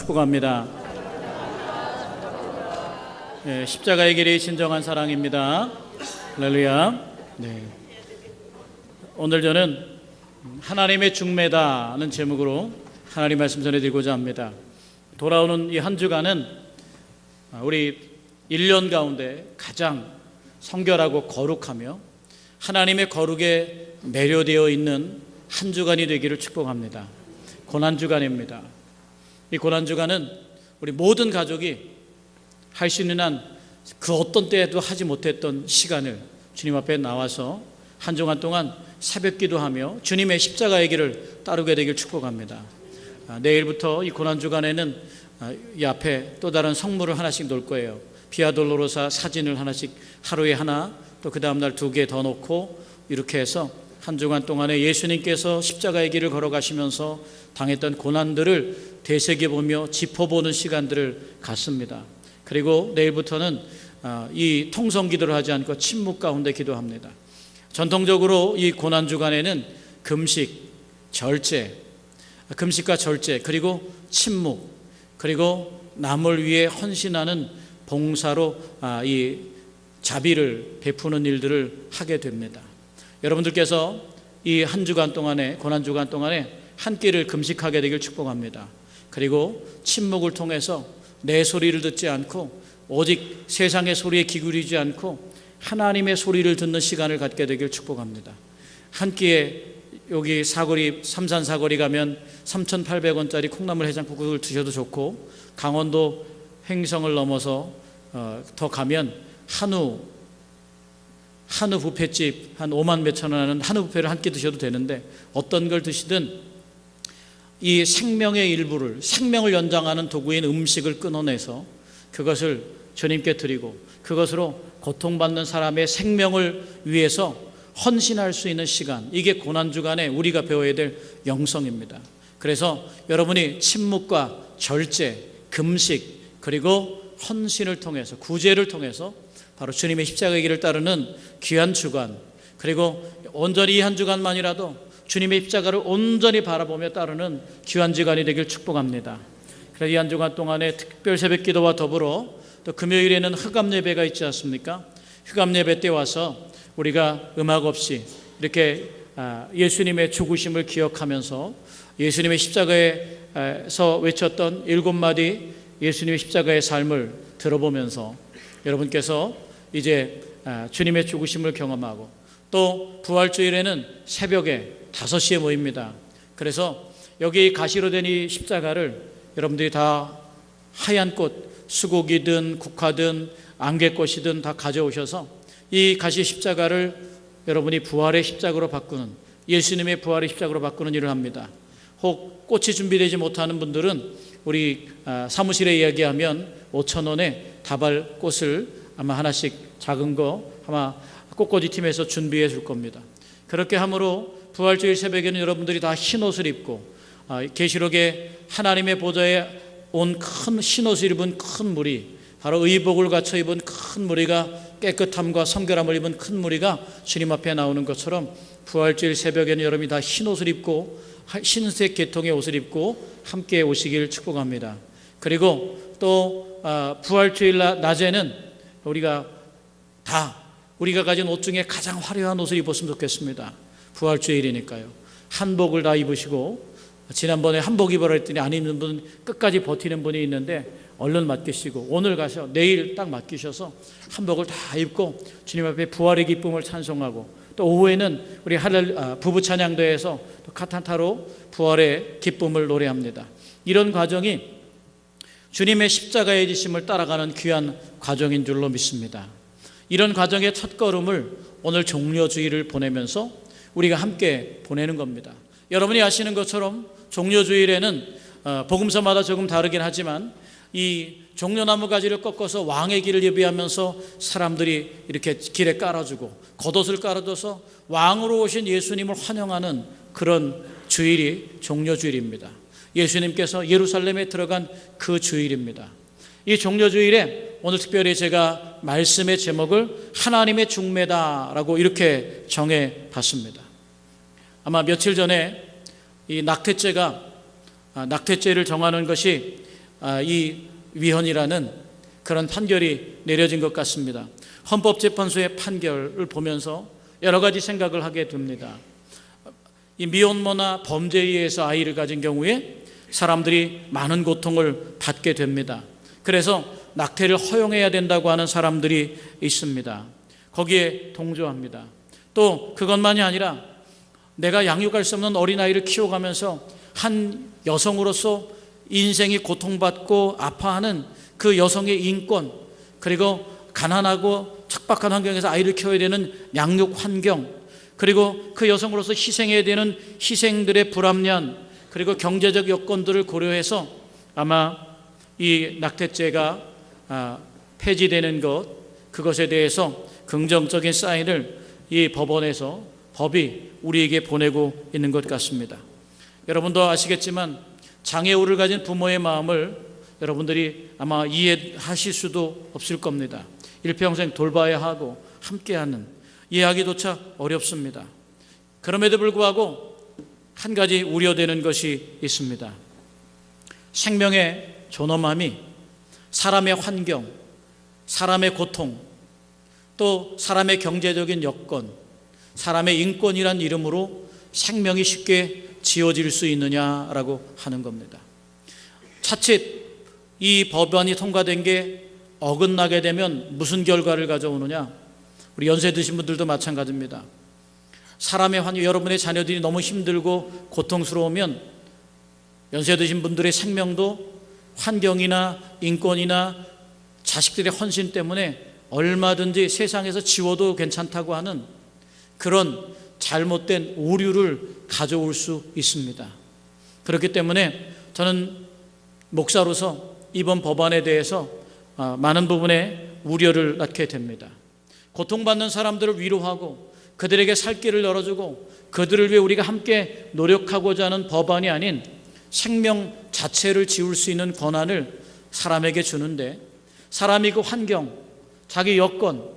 축복합니다. 네, 십자가의 길이 진정한 사랑입니다. 할렐루야. 네. 오늘 저는 하나님의 중매다는 제목으로 하나님 말씀 전해드리고자 합니다. 돌아오는 이 한 주간은 우리 1년 가운데 가장 성결하고 거룩하며 하나님의 거룩에 매료되어 있는 한 주간이 되기를 축복합니다. 고난주간입니다. 이 고난주간은 우리 모든 가족이 할 수 있는 한 그 어떤 때에도 하지 못했던 시간을 주님 앞에 나와서 한 주간 동안 새벽 기도하며 주님의 십자가의 길을 따르게 되길 축복합니다. 내일부터 이 고난주간에는 이 앞에 또 다른 성물을 하나씩 놓을 거예요. 비아 돌로로사 사진을 하나씩 하루에 하나, 또 그 다음날 2개 더 놓고 이렇게 해서 한 주간 동안에 예수님께서 십자가의 길을 걸어가시면서 당했던 고난들을 되새겨보며 짚어보는 시간들을 갖습니다. 그리고 내일부터는 이 통성기도를 하지 않고 침묵 가운데 기도합니다. 전통적으로 이 고난주간에는 금식과 절제, 그리고 침묵, 그리고 남을 위해 헌신하는 봉사로 이 자비를 베푸는 일들을 하게 됩니다. 여러분들께서 이 한 주간 동안에, 고난주간 동안에 한 끼를 금식하게 되길 축복합니다. 그리고 침묵을 통해서 내 소리를 듣지 않고 오직 세상의 소리에 기울이지 않고 하나님의 소리를 듣는 시간을 갖게 되길 축복합니다. 한 끼에 여기 사거리, 삼산 사거리 가면 3,800원짜리 콩나물 해장국을 드셔도 좋고, 강원도 횡성을 넘어서 더 가면 한우 뷔페집 한 5만 몇천 원 하는 한우 뷔페를 한 끼 드셔도 되는데, 어떤 걸 드시든 이 생명의 일부를, 생명을 연장하는 도구인 음식을 끊어내서 그것을 주님께 드리고 그것으로 고통받는 사람의 생명을 위해서 헌신할 수 있는 시간, 이게 고난주간에 우리가 배워야 될 영성입니다. 그래서 여러분이 침묵과 절제, 금식, 그리고 헌신을 통해서, 구제를 통해서 바로 주님의 십자가의 길을 따르는 귀한 주간, 그리고 온전히 이 한 주간만이라도 주님의 십자가를 온전히 바라보며 따르는 귀한 주간이 되길 축복합니다. 그래서 이 한 주간 동안에 특별 새벽 기도와 더불어 또 금요일에는 흑암 예배가 있지 않습니까? 흑암 예배 때 와서 우리가 음악 없이 이렇게 예수님의 죽으심을 기억하면서 예수님의 십자가에서 외쳤던 7마디 예수님의 십자가의 삶을 들어보면서 여러분께서 이제 주님의 죽으심을 경험하고, 또 부활주일에는 새벽에 5시에 모입니다. 그래서 여기 가시로 된 이 십자가를 여러분들이 다 하얀 꽃, 수국이든 국화든 안개꽃이든 다 가져오셔서 이 가시 십자가를 여러분이 부활의 십자가로 바꾸는, 예수님의 부활의 십자가로 바꾸는 일을 합니다. 혹 꽃이 준비되지 못하는 분들은 우리 사무실에 이야기하면 5,000원에 다발꽃을 아마 하나씩 작은 거 아마 꽃꽂이 팀에서 준비해 줄 겁니다. 그렇게 함으로 부활주일 새벽에는 여러분들이 다 흰옷을 입고, 계시록에 하나님의 보좌에 온 큰 흰옷을 입은 큰 무리, 바로 의복을 갖춰 입은 큰 무리가, 깨끗함과 성결함을 입은 큰 무리가 주님 앞에 나오는 것처럼 부활주일 새벽에는 여러분이 다 흰옷을 입고 흰색 계통의 옷을 입고 함께 오시길 축복합니다. 그리고 또 부활주일 낮에는 우리가 가진 옷 중에 가장 화려한 옷을 입었으면 좋겠습니다. 부활주일이니까요. 한복을 다 입으시고, 지난번에 한복 입으라 했더니 안 입는 분, 끝까지 버티는 분이 있는데 얼른 맡기시고, 오늘 가서 내일 딱 맡기셔서 한복을 다 입고 주님 앞에 부활의 기쁨을 찬송하고, 또 오후에는 우리 부부 찬양대에서 또 카탄타로 부활의 기쁨을 노래합니다. 이런 과정이 주님의 십자가의 지심을 따라가는 귀한 과정인 줄로 믿습니다. 이런 과정의 첫걸음을 오늘 종려주일을 보내면서 우리가 함께 보내는 겁니다. 여러분이 아시는 것처럼 종려주일에는 복음서마다 조금 다르긴 하지만 이 종려나무 가지를 꺾어서 왕의 길을 예비하면서 사람들이 이렇게 길에 깔아주고 겉옷을 깔아줘서 왕으로 오신 예수님을 환영하는 그런 주일이 종려주일입니다. 예수님께서 예루살렘에 들어간 그 주일입니다. 이 종려주일에 오늘 특별히 제가 말씀의 제목을 하나님의 중매다라고 이렇게 정해 봤습니다. 아마 며칠 전에 이 낙태죄를 정하는 것이 이 위헌이라는 그런 판결이 내려진 것 같습니다. 헌법재판소의 판결을 보면서 여러 가지 생각을 하게 됩니다. 이 미혼모나 범죄에 의해서 아이를 가진 경우에 사람들이 많은 고통을 받게 됩니다. 그래서 낙태를 허용해야 된다고 하는 사람들이 있습니다. 거기에 동조합니다. 또 그것만이 아니라 내가 양육할 수 없는 어린아이를 키워가면서 한 여성으로서 인생이 고통받고 아파하는 그 여성의 인권, 그리고 가난하고 척박한 환경에서 아이를 키워야 되는 양육 환경, 그리고 그 여성으로서 희생해야 되는 희생들의 불합리한 그리고 경제적 여건들을 고려해서 아마 이 낙태죄가 폐지되는 것, 그것에 대해서 긍정적인 사인을 이 법원에서 법이 우리에게 보내고 있는 것 같습니다. 여러분도 아시겠지만 장애우를 가진 부모의 마음을 여러분들이 아마 이해하실 수도 없을 겁니다. 일평생 돌봐야 하고 함께하는, 이해하기조차 어렵습니다. 그럼에도 불구하고 한 가지 우려되는 것이 있습니다. 생명의 존엄함이 사람의 환경, 사람의 고통, 또 사람의 경제적인 여건, 사람의 인권이란 이름으로 생명이 쉽게 지어질 수 있느냐라고 하는 겁니다. 자칫 이 법안이 통과된 게 어긋나게 되면 무슨 결과를 가져오느냐? 우리 연세 드신 분들도 마찬가지입니다. 사람의 환경, 여러분의 자녀들이 너무 힘들고 고통스러우면 연세 드신 분들의 생명도 환경이나 인권이나 자식들의 헌신 때문에 얼마든지 세상에서 지워도 괜찮다고 하는 그런 잘못된 오류를 가져올 수 있습니다. 그렇기 때문에 저는 목사로서 이번 법안에 대해서 많은 부분에 우려를 낳게 됩니다. 고통받는 사람들을 위로하고 그들에게 살 길을 열어주고 그들을 위해 우리가 함께 노력하고자 하는 법안이 아닌 생명 자체를 지울 수 있는 권한을 사람에게 주는데, 사람이 그 환경, 자기 여건,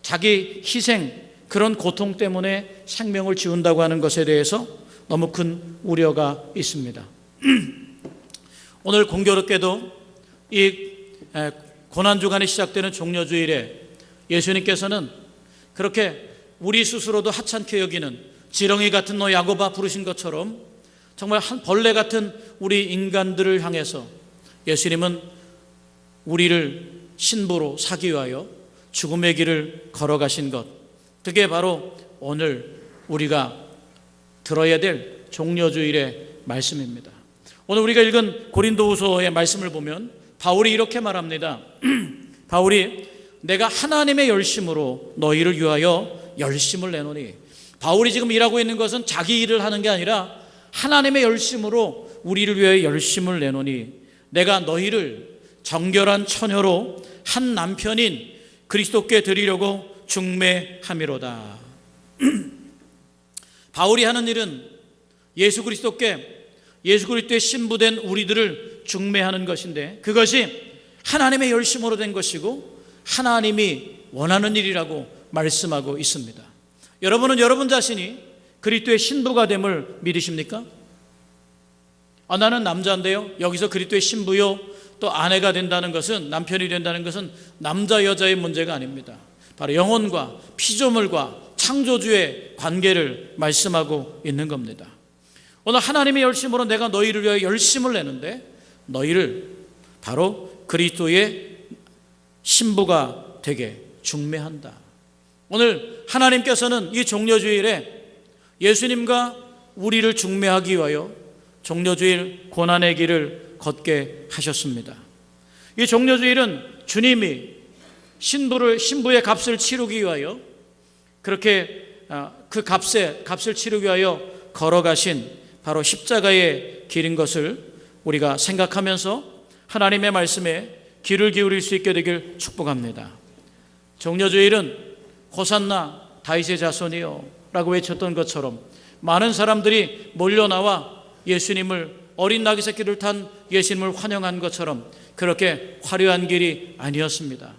자기 희생, 그런 고통 때문에 생명을 지운다고 하는 것에 대해서 너무 큰 우려가 있습니다. 오늘 공교롭게도 이 고난주간에 시작되는 종려주일에 예수님께서는 그렇게 우리 스스로도 하찮게 여기는 지렁이 같은 너 야고바 부르신 것처럼 정말 한 벌레 같은 우리 인간들을 향해서 예수님은 우리를 신부로 사기 위하여 죽음의 길을 걸어가신 것, 그게 바로 오늘 우리가 들어야 될 종려주일의 말씀입니다. 오늘 우리가 읽은 고린도후서의 말씀을 보면 바울이 이렇게 말합니다. 바울이 내가 하나님의 열심으로 너희를 위하여 열심을 내노니, 바울이 지금 일하고 있는 것은 자기 일을 하는 게 아니라 하나님의 열심으로 우리를 위하여 열심을 내노니 내가 너희를 정결한 처녀로 한 남편인 그리스도께 드리려고 중매함이로다. 바울이 하는 일은 예수 그리스도의 신부된 우리들을 중매하는 것인데, 그것이 하나님의 열심으로 된 것이고 하나님이 원하는 일이라고 말씀하고 있습니다. 여러분은 여러분 자신이 그리스도의 신부가 됨을 믿으십니까? 나는 남자인데요. 여기서 그리스도의 신부요, 또 아내가 된다는 것은, 남편이 된다는 것은 남자 여자의 문제가 아닙니다. 바로 영혼과 피조물과 창조주의 관계를 말씀하고 있는 겁니다. 오늘 하나님의 열심으로 내가 너희를 위하여 열심을 내는데, 너희를 바로 그리스도의 신부가 되게 중매한다. 오늘 하나님께서는 이 종려주일에 예수님과 우리를 중매하기 위하여 종려주일 고난의 길을 걷게 하셨습니다. 이 종려주일은 주님이 신부의 값을 치르기 위하여 그렇게 그 값을 치르기 위하여 걸어가신 바로 십자가의 길인 것을 우리가 생각하면서 하나님의 말씀에 귀를 기울일 수 있게 되길 축복합니다. 종려주일은 호산나 다윗의 자손이요 라고 외쳤던 것처럼 많은 사람들이 몰려나와 예수님을, 어린 나귀 새끼를 탄 예수님을 환영한 것처럼 그렇게 화려한 길이 아니었습니다.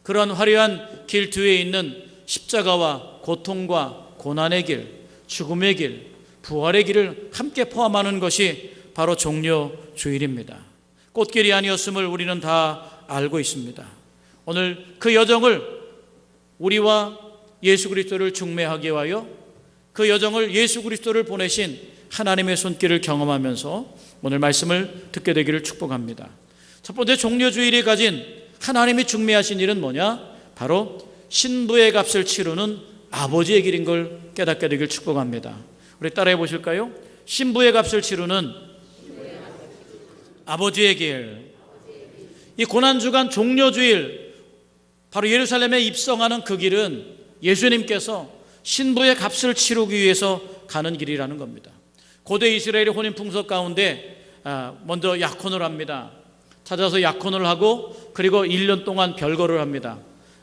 그러한 화려한 길 뒤에 있는 십자가와 고통과 고난의 길, 죽음의 길, 부활의 길을 함께 포함하는 것이 바로 종려주일입니다. 꽃길이 아니었음을 우리는 다 알고 있습니다. 오늘 그 여정을 우리와 예수 그리스도를 중매하게 하여 그 여정을 예수 그리스도를 보내신 하나님의 손길을 경험하면서 오늘 말씀을 듣게 되기를 축복합니다. 첫 번째, 종려주일이 가진 하나님이 중매하신 일은 뭐냐? 바로 신부의 값을 치르는 아버지의 길인 걸 깨닫게 되길 축복합니다. 우리 따라해 보실까요? 신부의 값을 치르는 아버지의 길. 이 고난주간 종려주일, 바로 예루살렘에 입성하는 그 길은 예수님께서 신부의 값을 치르기 위해서 가는 길이라는 겁니다. 고대 이스라엘의 혼인 풍습 가운데 먼저 약혼을 합니다. 찾아서 약혼을 하고 그리고 1년 동안 별거를 합니다.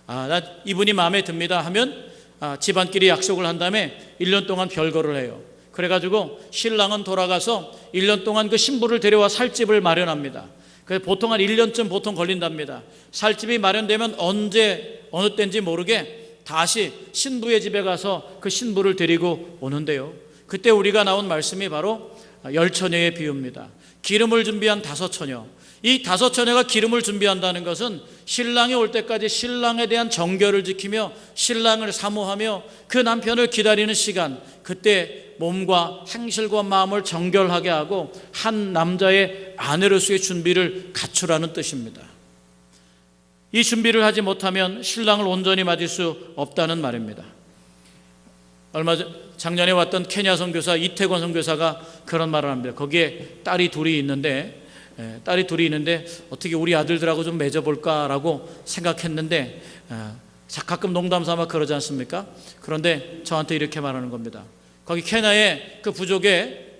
나 이분이 마음에 듭니다 하면 집안끼리 약속을 한 다음에 1년 동안 별거를 해요. 그래가지고 신랑은 돌아가서 1년 동안 그 신부를 데려와 살 집을 마련합니다. 그래서 보통 한 1년쯤 보통 걸린답니다. 살 집이 마련되면 언제 어느 때인지 모르게 다시 신부의 집에 가서 그 신부를 데리고 오는데요. 그때 우리가 나온 말씀이 바로 10처녀의 비유입니다. 기름을 준비한 5처녀. 이 5처녀가 기름을 준비한다는 것은 신랑이 올 때까지 신랑에 대한 정결을 지키며 신랑을 사모하며 그 남편을 기다리는 시간, 그때 몸과 행실과 마음을 정결하게 하고 한 남자의 아내로서의 준비를 갖추라는 뜻입니다. 이 준비를 하지 못하면 신랑을 온전히 맞을 수 없다는 말입니다. 작년에 왔던 케냐 선교사 이태권 선교사가 그런 말을 합니다. 거기에 딸이 둘이 있는데 어떻게 우리 아들들하고 좀 맺어볼까라고 생각했는데 가끔 농담 삼아 그러지 않습니까? 그런데 저한테 이렇게 말하는 겁니다. 거기 케냐의 그 부족의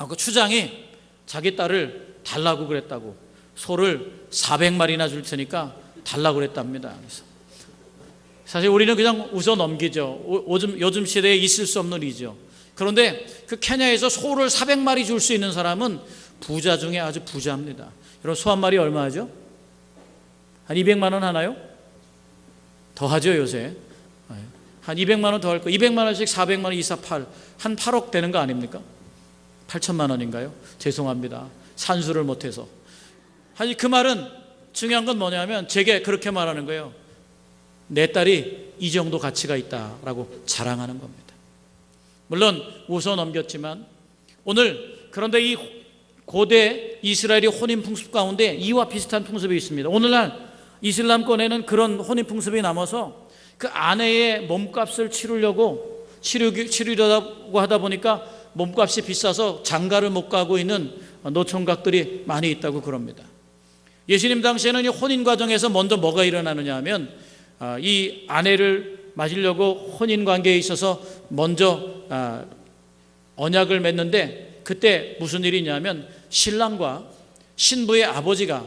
그 추장이 자기 딸을 달라고 그랬다고, 소를 400마리나 줄 테니까 달라고 그랬답니다. 그래서 사실 우리는 그냥 웃어 넘기죠. 요즘 시대에 있을 수 없는 일이죠. 그런데 그 케냐에서 소를 400마리 줄 수 있는 사람은 부자 중에 아주 부자입니다. 여러분, 소 한 마리 얼마 하죠? 한 200만 원 하나요? 더 하죠 요새. 한 200만 원 더 할 거. 200만 원씩 400만 원 2, 4, 8. 한 8억 되는 거 아닙니까? 8천만 원인가요? 죄송합니다. 산수를 못해서. 아니, 그 말은 중요한 건 뭐냐면 제게 그렇게 말하는 거예요. 내 딸이 이 정도 가치가 있다라고 자랑하는 겁니다. 물론 웃어 넘겼지만 오늘 그런데 이 고대 이스라엘의 혼인 풍습 가운데 이와 비슷한 풍습이 있습니다. 오늘날 이슬람권에는 그런 혼인 풍습이 남아서 그 아내의 몸값을 치르려고 하다 보니까 몸값이 비싸서 장가를 못 가고 있는 노총각들이 많이 있다고 그럽니다. 예수님 당시에는 이 혼인 과정에서 먼저 뭐가 일어나느냐 하면 이 아내를 맞으려고 혼인 관계에 있어서 먼저 언약을 맺는데 그때 무슨 일이 있냐면 신랑과 신부의 아버지가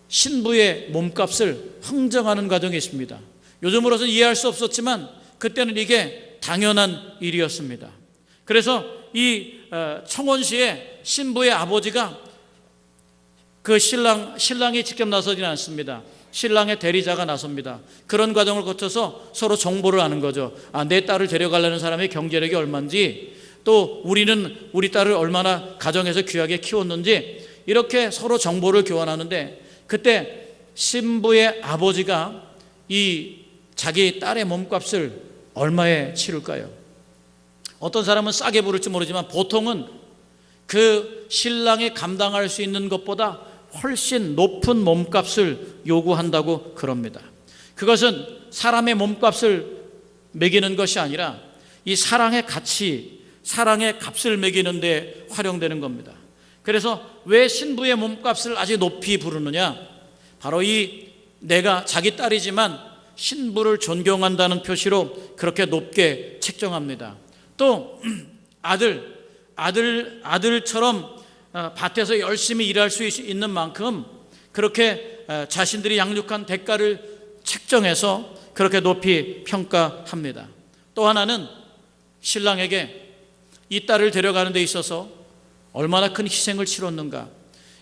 신부의 몸값을 흥정하는 과정이 있습니다. 요즘으로서는 이해할 수 없었지만 그때는 이게 당연한 일이었습니다. 그래서 이 청혼시에 신부의 아버지가 그 신랑이 직접 나서지는 않습니다. 신랑의 대리자가 나섭니다. 그런 과정을 거쳐서 서로 정보를 아는 거죠. 내 딸을 데려가려는 사람의 경제력이 얼마인지, 또 우리는 우리 딸을 얼마나 가정에서 귀하게 키웠는지, 이렇게 서로 정보를 교환하는데 그때 신부의 아버지가 이 자기 딸의 몸값을 얼마에 치를까요? 어떤 사람은 싸게 부를지 모르지만 보통은 그 신랑이 감당할 수 있는 것보다 훨씬 높은 몸값을 요구한다고 그럽니다. 그것은 사람의 몸값을 매기는 것이 아니라 이 사랑의 가치, 사랑의 값을 매기는 데 활용되는 겁니다. 그래서 왜 신부의 몸값을 아주 높이 부르느냐? 바로 이 내가 자기 딸이지만 신부를 존경한다는 표시로 그렇게 높게 책정합니다. 또 아들처럼 밭에서 열심히 일할 수 있는 만큼 그렇게 자신들이 양육한 대가를 책정해서 그렇게 높이 평가합니다. 또 하나는 신랑에게 이 딸을 데려가는 데 있어서 얼마나 큰 희생을 치렀는가.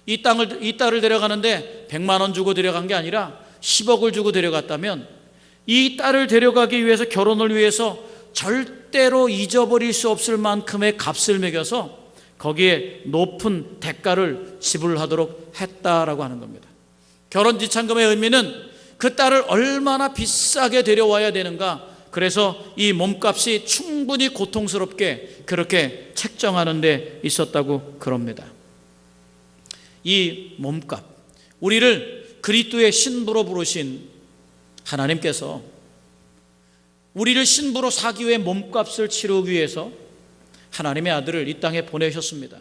이 딸을 데려가는데 100만 원 주고 데려간 게 아니라 10억을 주고 데려갔다면 이 딸을 데려가기 위해서, 결혼을 위해서 절대로 잊어버릴 수 없을 만큼의 값을 매겨서 거기에 높은 대가를 지불하도록 했다라고 하는 겁니다. 결혼 지참금의 의미는 그 딸을 얼마나 비싸게 데려와야 되는가, 그래서 이 몸값이 충분히 고통스럽게 그렇게 책정하는 데 있었다고 그럽니다. 이 몸값, 우리를 그리스도의 신부로 부르신 하나님께서 우리를 신부로 사기 위해 몸값을 치르기 위해서 하나님의 아들을 이 땅에 보내셨습니다.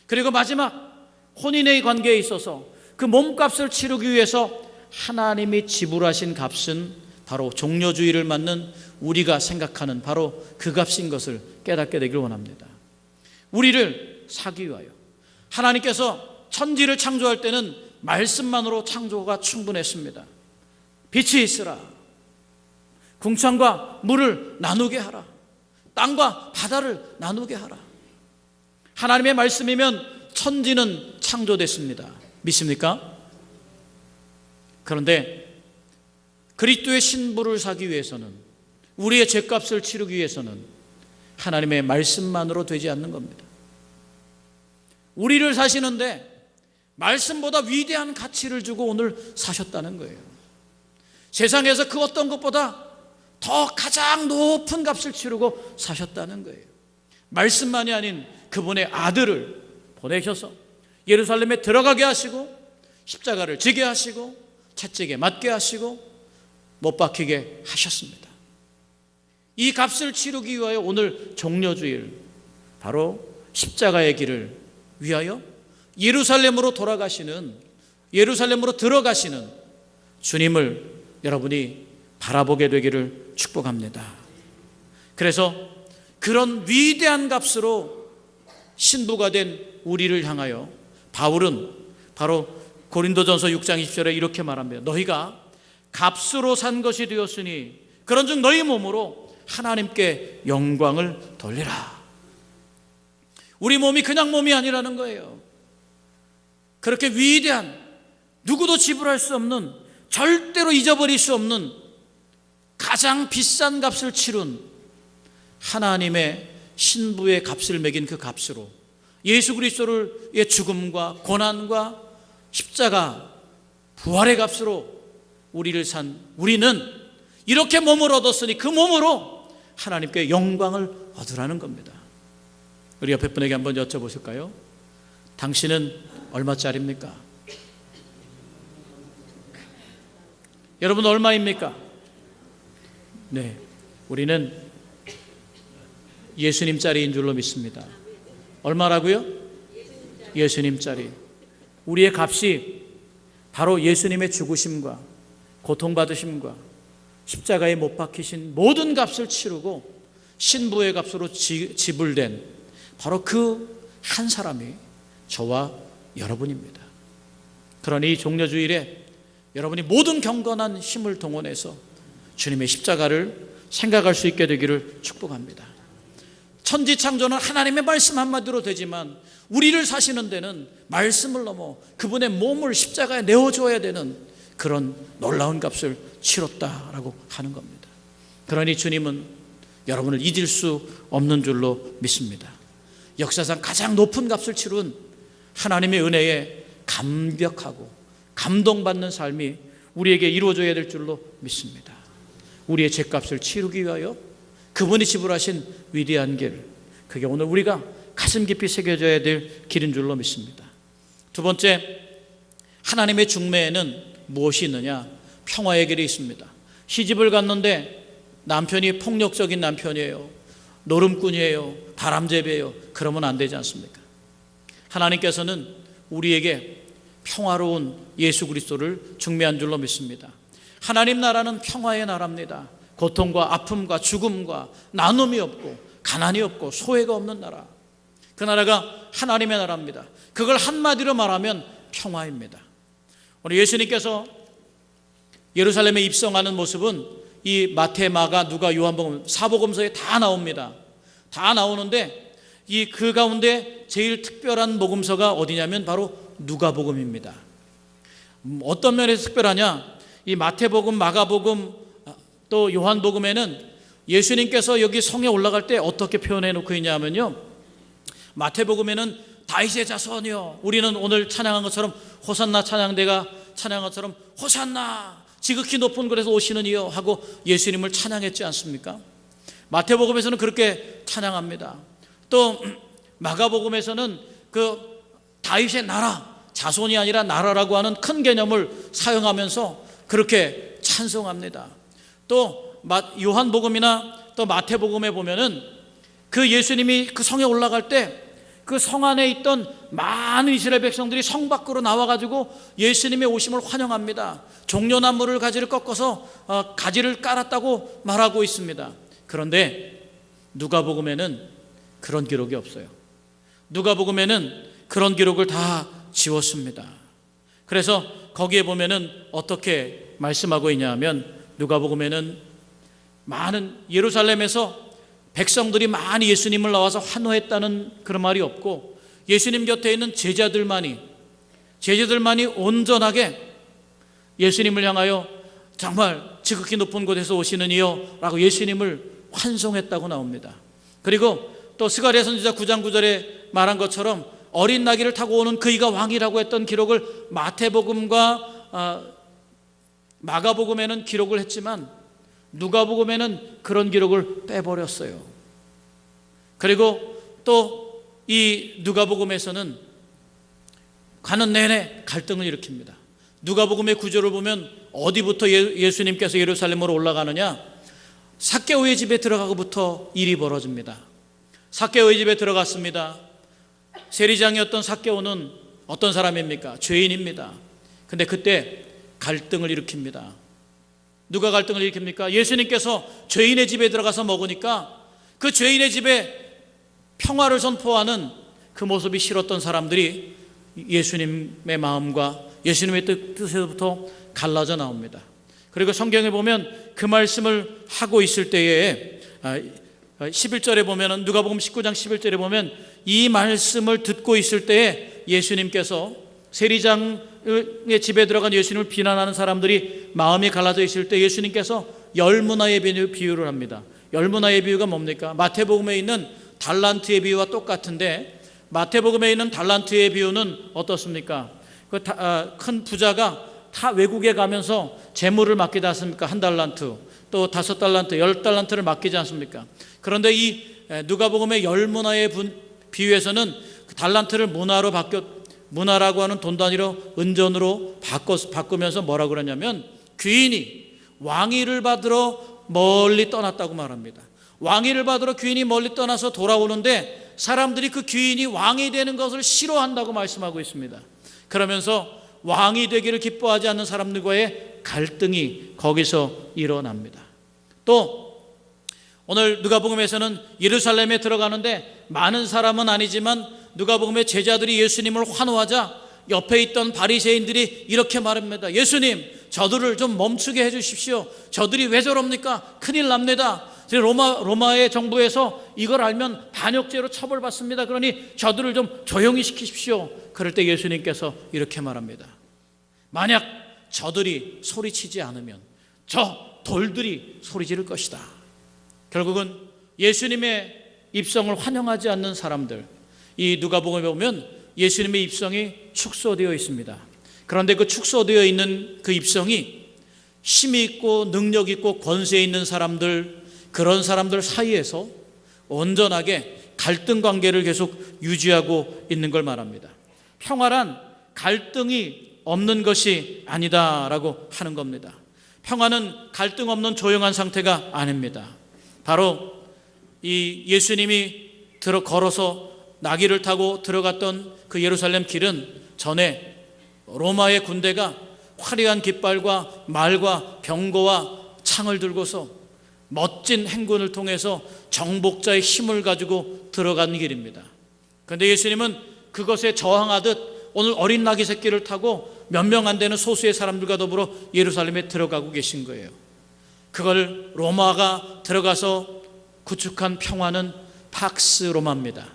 그리고 마지막 혼인의 관계에 있어서 그 몸값을 치르기 위해서 하나님이 지불하신 값은 바로 종려주의를 맞는 우리가 생각하는 바로 그 값인 것을 깨닫게 되기를 원합니다. 우리를 사기 위하여 하나님께서 천지를 창조할 때는 말씀만으로 창조가 충분했습니다. 빛이 있으라, 궁창과 물을 나누게 하라, 땅과 바다를 나누게 하라. 하나님의 말씀이면 천지는 창조됐습니다. 믿습니까? 그런데 그리스도의 신부를 사기 위해서는, 우리의 죄값을 치르기 위해서는 하나님의 말씀만으로 되지 않는 겁니다. 우리를 사시는데 말씀보다 위대한 가치를 주고 오늘 사셨다는 거예요. 세상에서 그 어떤 것보다 더 가장 높은 값을 치르고 사셨다는 거예요. 말씀만이 아닌 그분의 아들을 보내셔서 예루살렘에 들어가게 하시고 십자가를 지게 하시고 채찍에 맞게 하시고 못 박히게 하셨습니다. 이 값을 치르기 위하여 오늘 종려주일, 바로 십자가의 길을 위하여 예루살렘으로 들어가시는 주님을 여러분이 바라보게 되기를 축복합니다. 그래서 그런 위대한 값으로 신부가 된 우리를 향하여 바울은 바로 고린도전서 6장 20절에 이렇게 말합니다. 너희가 값으로 산 것이 되었으니 그런즉 너희 몸으로 하나님께 영광을 돌리라. 우리 몸이 그냥 몸이 아니라는 거예요. 그렇게 위대한, 누구도 지불할 수 없는, 절대로 잊어버릴 수 없는 가장 비싼 값을 치룬 하나님의 신부의 값을 매긴 그 값으로 예수 그리스도의 죽음과 고난과 십자가 부활의 값으로 우리를 산 우리는 이렇게 몸을 얻었으니 그 몸으로 하나님께 영광을 얻으라는 겁니다. 우리 옆에 분에게 한번 여쭤보실까요? 당신은 얼마짜리입니까? 여러분 얼마입니까? 네, 우리는 예수님짜리인 줄로 믿습니다. 얼마라고요? 예수님짜리. 우리의 값이 바로 예수님의 죽으심과 고통받으심과 십자가에 못 박히신 모든 값을 치르고 신부의 값으로 지불된 바로 그 한 사람이 저와 여러분입니다. 그러니 이 종려주일에 여러분이 모든 경건한 힘을 동원해서 주님의 십자가를 생각할 수 있게 되기를 축복합니다. 천지창조는 하나님의 말씀 한마디로 되지만 우리를 사시는 데는 말씀을 넘어 그분의 몸을 십자가에 내어줘야 되는 그런 놀라운 값을 치렀다라고 하는 겁니다. 그러니 주님은 여러분을 잊을 수 없는 줄로 믿습니다. 역사상 가장 높은 값을 치른 하나님의 은혜에 감격하고 감동받는 삶이 우리에게 이루어져야 될 줄로 믿습니다. 우리의 죄값을 치르기 위하여 그분이 지불하신 위대한 길, 그게 오늘 우리가 가슴 깊이 새겨져야 될 길인 줄로 믿습니다. 두 번째, 하나님의 중매에는 무엇이 있느냐? 평화의 길이 있습니다. 시집을 갔는데 남편이 폭력적인 남편이에요, 노름꾼이에요, 바람잡이에요. 그러면 안 되지 않습니까? 하나님께서는 우리에게 평화로운 예수 그리스도를 중매한 줄로 믿습니다. 하나님 나라는 평화의 나라입니다. 고통과 아픔과 죽음과 나눔이 없고 가난이 없고 소외가 없는 나라, 그 나라가 하나님의 나라입니다. 그걸 한마디로 말하면 평화입니다. 오늘 예수님께서 예루살렘에 입성하는 모습은 이 마태, 마가, 누가, 요한복음 사복음서에 다 나옵니다. 다 나오는데 그 가운데 제일 특별한 복음서가 어디냐면 바로 누가복음입니다. 어떤 면에서 특별하냐? 이 마태복음, 마가복음, 또 요한복음에는 예수님께서 여기 성에 올라갈 때 어떻게 표현해 놓고 있냐면요, 마태복음에는 다윗의 자손이여, 우리는 오늘 찬양한 것처럼 호산나 찬양대가 찬양한 것처럼 호산나 지극히 높은 곳에서 오시는 이여 하고 예수님을 찬양했지 않습니까? 마태복음에서는 그렇게 찬양합니다. 또 마가복음에서는 그 다윗의 나라, 자손이 아니라 나라라고 하는 큰 개념을 사용하면서 그렇게 찬송합니다. 또 요한복음이나 또 마태복음에 보면은 그 예수님이 그 성에 올라갈 때 그 성 안에 있던 많은 이스라엘 백성들이 성 밖으로 나와가지고 예수님의 오심을 환영합니다. 종려나무를 가지를 꺾어서 가지를 깔았다고 말하고 있습니다. 그런데 누가복음에는 그런 기록이 없어요. 누가복음에는 그런 기록을 다 지웠습니다. 그래서 거기에 보면은 어떻게 말씀하고 있냐 하면, 누가복음에는 많은 예루살렘에서 백성들이 많이 예수님을 나와서 환호했다는 그런 말이 없고, 예수님 곁에 있는 제자들만이 온전하게 예수님을 향하여 정말 지극히 높은 곳에서 오시는 이여 라고 예수님을 환송했다고 나옵니다. 그리고 또 스가랴 선지자 9장 9절에 말한 것처럼 어린 나귀를 타고 오는 그이가 왕이라고 했던 기록을 마태복음과 마가복음에는 기록을 했지만 누가복음에는 그런 기록을 빼버렸어요. 그리고 또 이 누가복음에서는 가는 내내 갈등을 일으킵니다. 누가복음의 구조를 보면 어디부터 예수님께서 예루살렘으로 올라가느냐, 삭개오의 집에 들어가고부터 일이 벌어집니다. 삭개오의 집에 들어갔습니다. 세리장이었던 삭개오는 어떤 사람입니까? 죄인입니다. 근데 그때 갈등을 일으킵니다. 누가 갈등을 일으킵니까? 예수님께서 죄인의 집에 들어가서 먹으니까 그 죄인의 집에 평화를 선포하는 그 모습이 싫었던 사람들이 예수님의 마음과 예수님의 뜻에서부터 갈라져 나옵니다. 그리고 성경에 보면 그 말씀을 하고 있을 때에 11절에 보면, 누가복음 19장 11절에 보면 이 말씀을 듣고 있을 때에 예수님께서 세리장의 집에 들어간 예수님을 비난하는 사람들이 마음이 갈라져 있을 때 예수님께서 열무나의 비유를 합니다. 열무나의 비유가 뭡니까? 마태복음에 있는 달란트의 비유와 똑같은데, 마태복음에 있는 달란트의 비유는 어떻습니까? 큰 부자가 다 외국에 가면서 재물을 맡기지 않습니까? 1달란트, 또 5달란트, 10달란트를 맡기지 않습니까? 그런데 이 누가복음의 열문화의 비유에서는 그 달란트를 문화라고 하는 돈 단위로 은전으로 바꾸면서 뭐라고 그러냐면, 귀인이 왕위를 받으러 멀리 떠났다고 말합니다. 왕위를 받으러 귀인이 멀리 떠나서 돌아오는데 사람들이 그 귀인이 왕이 되는 것을 싫어한다고 말씀하고 있습니다. 그러면서 왕이 되기를 기뻐하지 않는 사람들과의 갈등이 거기서 일어납니다. 또 오늘 누가복음에서는 예루살렘에 들어가는데 많은 사람은 아니지만 누가복음의 제자들이 예수님을 환호하자 옆에 있던 바리새인들이 이렇게 말합니다. 예수님, 저들을 좀 멈추게 해주십시오. 저들이 왜 저럽니까? 큰일 납니다. 로마의 정부에서 이걸 알면 반역죄로 처벌받습니다. 그러니 저들을 좀 조용히 시키십시오. 그럴 때 예수님께서 이렇게 말합니다. 만약 저들이 소리치지 않으면 저 돌들이 소리 지를 것이다. 결국은 예수님의 입성을 환영하지 않는 사람들, 이 누가복음에 보면 예수님의 입성이 축소되어 있습니다. 그런데 그 축소되어 있는 그 입성이 힘이 있고 능력 있고 권세 있는 사람들, 그런 사람들 사이에서 온전하게 갈등 관계를 계속 유지하고 있는 걸 말합니다. 평화란 갈등이 없는 것이 아니다라고 하는 겁니다. 평화는 갈등 없는 조용한 상태가 아닙니다. 바로 이 예수님이 걸어서 나귀를 타고 들어갔던 그 예루살렘 길은 전에 로마의 군대가 화려한 깃발과 말과 병거와 창을 들고서 멋진 행군을 통해서 정복자의 힘을 가지고 들어가는 길입니다. 그런데 예수님은 그것에 저항하듯 오늘 어린 나귀 새끼를 타고 몇 명 안 되는 소수의 사람들과 더불어 예루살렘에 들어가고 계신 거예요. 그걸 로마가 들어가서 구축한 평화는 팍스 로마입니다.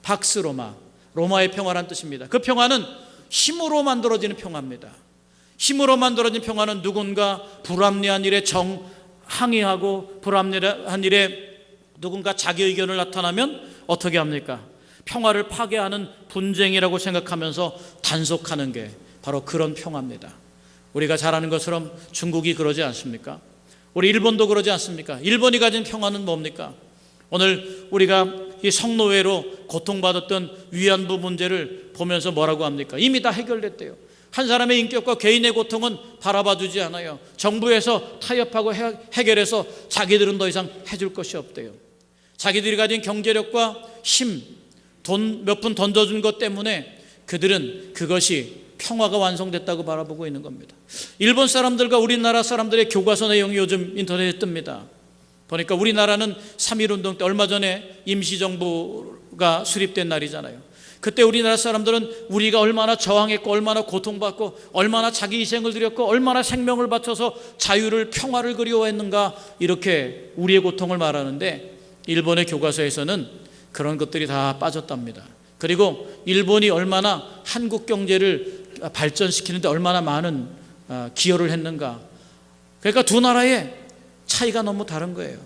팍스 로마, 로마의 평화란 뜻입니다. 그 평화는 힘으로 만들어지는 평화입니다. 힘으로 만들어진 평화는 누군가 불합리한 일에 항의하고 불합리한 일에 누군가 자기 의견을 나타나면 어떻게 합니까? 평화를 파괴하는 분쟁이라고 생각하면서 단속하는 게 바로 그런 평화입니다. 우리가 잘 아는 것처럼 중국이 그러지 않습니까? 우리 일본도 그러지 않습니까? 일본이 가진 평화는 뭡니까? 오늘 우리가 이 성노예로 고통받았던 위안부 문제를 보면서 뭐라고 합니까? 이미 다 해결됐대요. 한 사람의 인격과 개인의 고통은 바라봐주지 않아요. 정부에서 타협하고 해결해서 자기들은 더 이상 해줄 것이 없대요. 자기들이 가진 경제력과 힘, 돈 몇 푼 던져준 것 때문에 그들은 그것이 평화가 완성됐다고 바라보고 있는 겁니다. 일본 사람들과 우리나라 사람들의 교과서 내용이 요즘 인터넷에 뜹니다. 보니까 우리나라는 3.1운동 때 얼마 전에 임시정부가 수립된 날이잖아요. 그때 우리나라 사람들은 우리가 얼마나 저항했고 얼마나 고통받고 얼마나 자기 희생을 드렸고 얼마나 생명을 바쳐서 자유를 평화를 그리워했는가, 이렇게 우리의 고통을 말하는데 일본의 교과서에서는 그런 것들이 다 빠졌답니다. 그리고 일본이 얼마나 한국 경제를 발전시키는데 얼마나 많은 기여를 했는가. 그러니까 두 나라의 차이가 너무 다른 거예요.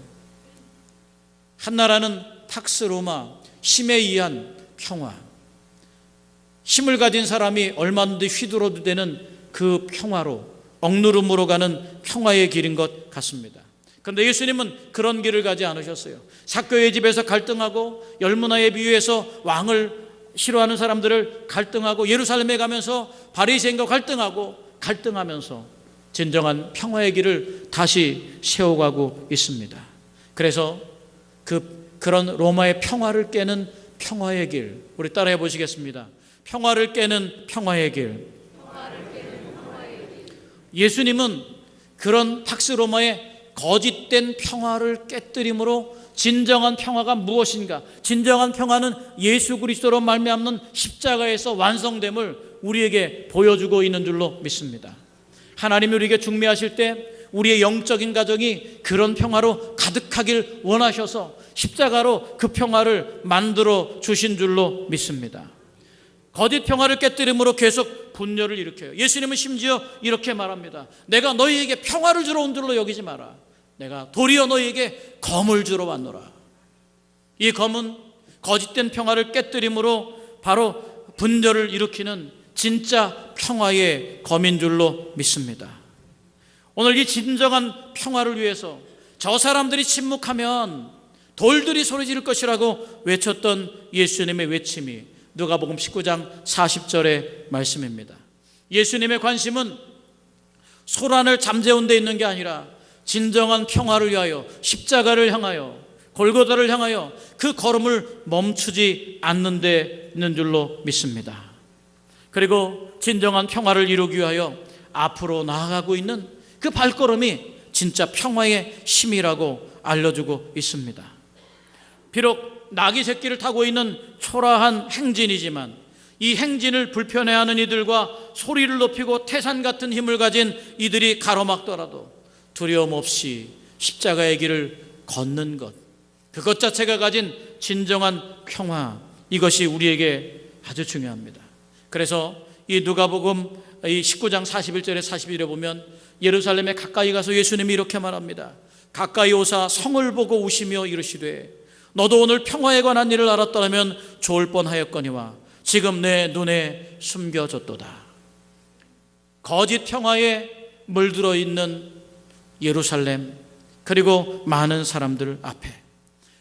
한 나라는 팍스 로마, 힘에 의한 평화, 힘을 가진 사람이 얼마든지 휘둘러도 되는 그 평화로, 억누름으로 가는 평화의 길인 것 같습니다. 그런데 예수님은 그런 길을 가지 않으셨어요. 삭개오의 집에서 갈등하고 열무나의 비유에서 왕을 싫어하는 사람들을 갈등하고 예루살렘에 가면서 바리새인과 갈등하면서 진정한 평화의 길을 다시 세워가고 있습니다. 그래서 그런 로마의 평화를 깨는 평화의 길, 우리 따라해 보시겠습니다. 평화를 깨는 평화의 길. 예수님은 그런 팍스 로마의 거짓된 평화를 깨뜨림으로 진정한 평화가 무엇인가, 진정한 평화는 예수 그리스도로 말미암는 십자가에서 완성됨을 우리에게 보여주고 있는 줄로 믿습니다. 하나님이 우리에게 중매하실 때 우리의 영적인 가정이 그런 평화로 가득하길 원하셔서 십자가로 그 평화를 만들어 주신 줄로 믿습니다. 거짓 평화를 깨뜨림으로 계속 분열을 일으켜요. 예수님은 심지어 이렇게 말합니다. 내가 너희에게 평화를 주러 온 줄로 여기지 마라. 내가 도리어 너희에게 검을 주러 왔노라. 이 검은 거짓된 평화를 깨뜨림으로 바로 분열을 일으키는 진짜 평화의 검인 줄로 믿습니다. 오늘 이 진정한 평화를 위해서 저 사람들이 침묵하면 돌들이 소리 지를 것이라고 외쳤던 예수님의 외침이 누가복음 19장 40절의 말씀입니다. 예수님의 관심은 소란을 잠재운 데 있는 게 아니라 진정한 평화를 위하여, 십자가를 향하여, 골고다를 향하여 그 걸음을 멈추지 않는 데 있는 줄로 믿습니다. 그리고 진정한 평화를 이루기 위하여 앞으로 나아가고 있는 그 발걸음이 진짜 평화의 힘이라고 알려주고 있습니다. 비록 나귀 새끼를 타고 있는 초라한 행진이지만 이 행진을 불편해하는 이들과 소리를 높이고 태산 같은 힘을 가진 이들이 가로막더라도 두려움 없이 십자가의 길을 걷는 것, 그것 자체가 가진 진정한 평화, 이것이 우리에게 아주 중요합니다. 그래서 이 누가복음 19장 41절에 41절에 보면 예루살렘에 가까이 가서 예수님이 이렇게 말합니다. 가까이 오사 성을 보고 우시며 이르시되 너도 오늘 평화에 관한 일을 알았더라면 좋을 뻔하였거니와 지금 내 눈에 숨겨졌도다. 거짓 평화에 물들어 있는 예루살렘, 그리고 많은 사람들 앞에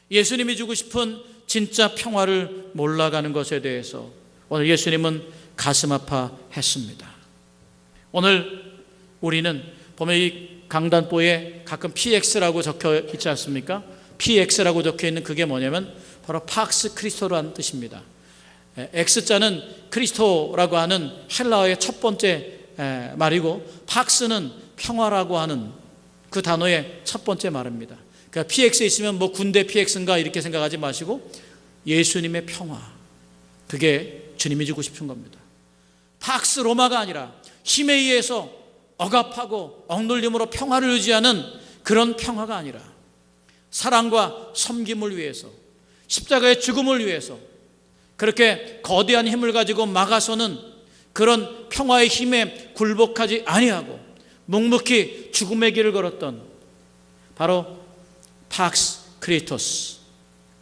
예수님이 주고 싶은 진짜 평화를 몰라가는 것에 대해서 오늘 예수님은 가슴 아파했습니다. 오늘 우리는 보면 이 강단보에 가끔 PX라고 적혀 있지 않습니까? PX라고 적혀 있는 그게 뭐냐면 바로 팍스 크리스토라는 뜻입니다. X자는 크리스토라고 하는 헬라어의 첫 번째 말이고, 팍스는 평화라고 하는 그 단어의 첫 번째 말입니다. 그러니까 PX 있으면 뭐 군대 PX인가 이렇게 생각하지 마시고 예수님의 평화, 그게 주님이 주고 싶은 겁니다. 팍스 로마가 아니라 힘에 의해서 억압하고 억눌림으로 평화를 유지하는 그런 평화가 아니라 사랑과 섬김을 위해서, 십자가의 죽음을 위해서 그렇게 거대한 힘을 가지고 막아서는 그런 평화의 힘에 굴복하지 아니하고 묵묵히 죽음의 길을 걸었던 바로 팍스 크리토스,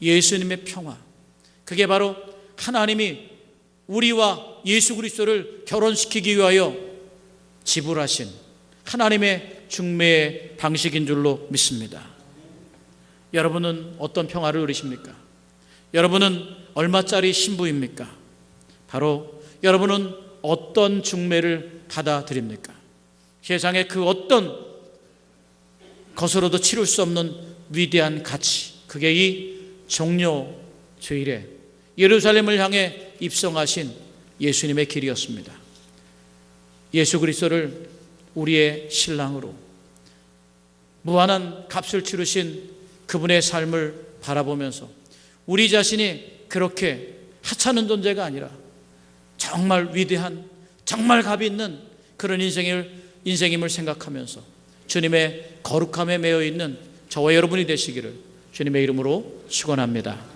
예수님의 평화, 그게 바로 하나님이 우리와 예수 그리스도를 결혼시키기 위하여 지불하신 하나님의 중매의 방식인 줄로 믿습니다. 여러분은 어떤 평화를 누리십니까? 여러분은 얼마짜리 신부입니까? 바로 여러분은 어떤 중매를 받아들입니까? 세상의 그 어떤 것으로도 치룰 수 없는 위대한 가치, 그게 이 종려 주일에 예루살렘을 향해 입성하신 예수님의 길이었습니다. 예수 그리스도를 우리의 신랑으로 무한한 값을 치르신 그분의 삶을 바라보면서 우리 자신이 그렇게 하찮은 존재가 아니라 정말 위대한, 정말 값이 있는 그런 인생임을 생각하면서 주님의 거룩함에 매여 있는 저와 여러분이 되시기를 주님의 이름으로 축원합니다.